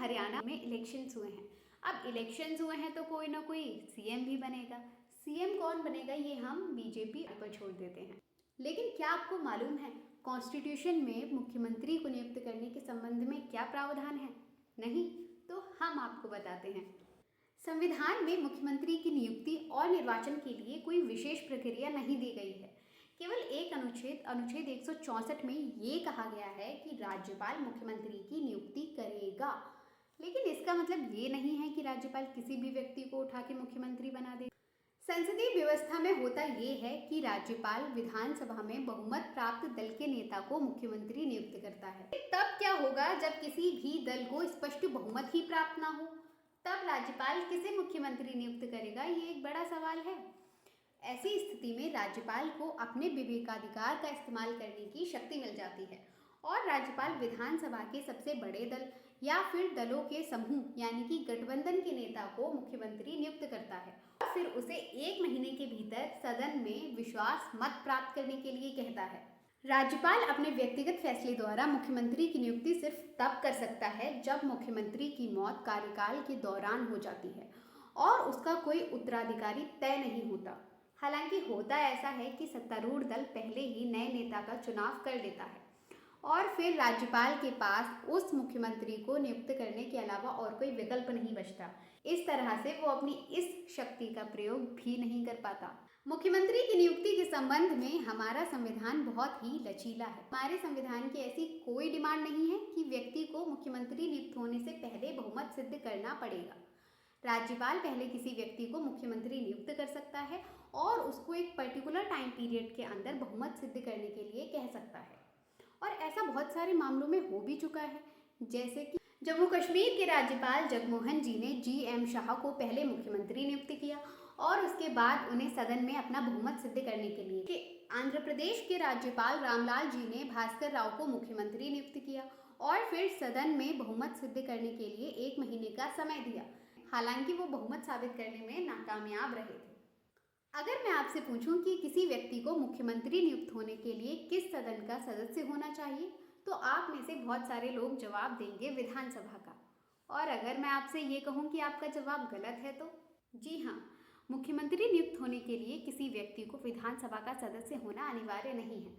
हरियाणा में इलेक्शंस हुए हैं। अब इलेक्शंस हुए हैं तो कोई ना कोई सीएम भी बनेगा। सीएम कौन बनेगा ये हम बीजेपी पर छोड़ देते हैं। लेकिन क्या आपको मालूम है कॉन्स्टिट्यूशन में मुख्यमंत्री को नियुक्त करने के संबंध में क्या प्रावधान है? नहीं तो हम आपको बताते हैं। संविधान में मुख्यमंत्री की नियुक्ति और निर्वाचन के लिए कोई विशेष प्रक्रिया नहीं दी गई है। केवल एक अनुच्छेद 164 में ये कहा गया है कि राज्यपाल मुख्यमंत्री की नियुक्ति करेगा। लेकिन इसका मतलब ये नहीं है कि राज्यपाल किसी भी व्यक्ति को उठा के मुख्यमंत्री बना दे। संसदीय व्यवस्था में होता ये है कि राज्यपाल विधानसभा में बहुमत प्राप्त दल के नेता को मुख्यमंत्री नियुक्त करता है। तब क्या होगा जब किसी भी दल को स्पष्ट बहुमत ही प्राप्त ना हो? तब राज्यपाल किसे मुख्यमंत्री नियुक्त करेगा, ये एक बड़ा सवाल है। ऐसी स्थिति में राज्यपाल को अपने विवेकाधिकार का इस्तेमाल करने की शक्ति मिल जाती है और राज्यपाल विधानसभा के सबसे बड़े दल या फिर दलों के समूह यानी कि गठबंधन के नेता को मुख्यमंत्री नियुक्त करता है और फिर उसे 1 महीने के भीतर सदन में विश्वास मत प्राप्त करने के लिए कहता है। राज्यपाल अपने व्यक्तिगत फैसले द्वारा मुख्यमंत्री की नियुक्ति सिर्फ तब कर सकता है जब मुख्यमंत्री की मौत कार्यकाल के दौरान हो जाती है और उसका कोई उत्तराधिकारी तय नहीं होता। हालांकि होता ऐसा है कि सत्तारूढ़ दल पहले ही नए नेता का चुनाव कर लेता है और फिर राज्यपाल के पास उस मुख्यमंत्री को नियुक्त करने के अलावा और कोई विकल्प नहीं बचता। इस तरह से वो अपनी इस शक्ति का प्रयोग भी नहीं कर पाता। मुख्यमंत्री की नियुक्ति के संबंध में हमारा संविधान बहुत ही लचीला है। हमारे संविधान की ऐसी कोई डिमांड नहीं है कि व्यक्ति को मुख्यमंत्री नियुक्त होने से पहले बहुमत सिद्ध करना पड़ेगा। राज्यपाल पहले किसी व्यक्ति को मुख्यमंत्री नियुक्त कर सकता है और उसको एक पर्टिकुलर टाइम पीरियड के अंदर बहुमत सिद्ध करने के लिए कह सकता है और ऐसा बहुत सारे मामलों में हो भी चुका है। जैसे कि जम्मू कश्मीर के राज्यपाल जगमोहन जी ने जी.एम. शाह को पहले मुख्यमंत्री नियुक्त किया और उसके बाद उन्हें सदन में अपना बहुमत सिद्ध करने के लिए आंध्र प्रदेश के राज्यपाल रामलाल जी ने भास्कर राव को मुख्यमंत्री नियुक्त किया और फिर सदन में बहुमत सिद्ध करने के लिए 1 महीने का समय दिया। हालांकि वो बहुमत साबित करने में नाकामयाब रहे थे। अगर मैं आपसे पूछूं कि किसी व्यक्ति को मुख्यमंत्री नियुक्त होने के लिए किस सदन का सदस्य होना चाहिए तो आप में से बहुत सारे लोग जवाब देंगे विधानसभा का। और अगर मैं आपसे ये कहूं कि आपका जवाब गलत है तो जी हाँ, मुख्यमंत्री नियुक्त होने के लिए किसी व्यक्ति को विधानसभा का सदस्य होना अनिवार्य नहीं है।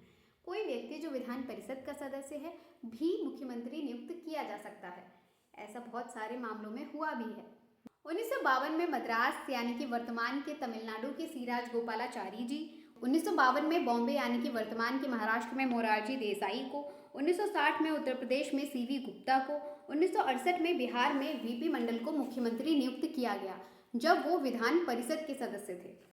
कोई व्यक्ति जो विधान परिषद का सदस्य है भी मुख्यमंत्री नियुक्त किया जा सकता है। ऐसा बहुत सारे मामलों में हुआ भी है। 1952 में मद्रास यानी कि वर्तमान के तमिलनाडु के सी राजगोपालाचारी जी, 1952 में बॉम्बे यानी कि वर्तमान के महाराष्ट्र में मोरारजी देसाई को, 1960 में उत्तर प्रदेश में सीवी गुप्ता को, 1968 में बिहार में वीपी मंडल को मुख्यमंत्री नियुक्त किया गया जब वो विधान परिषद के सदस्य थे।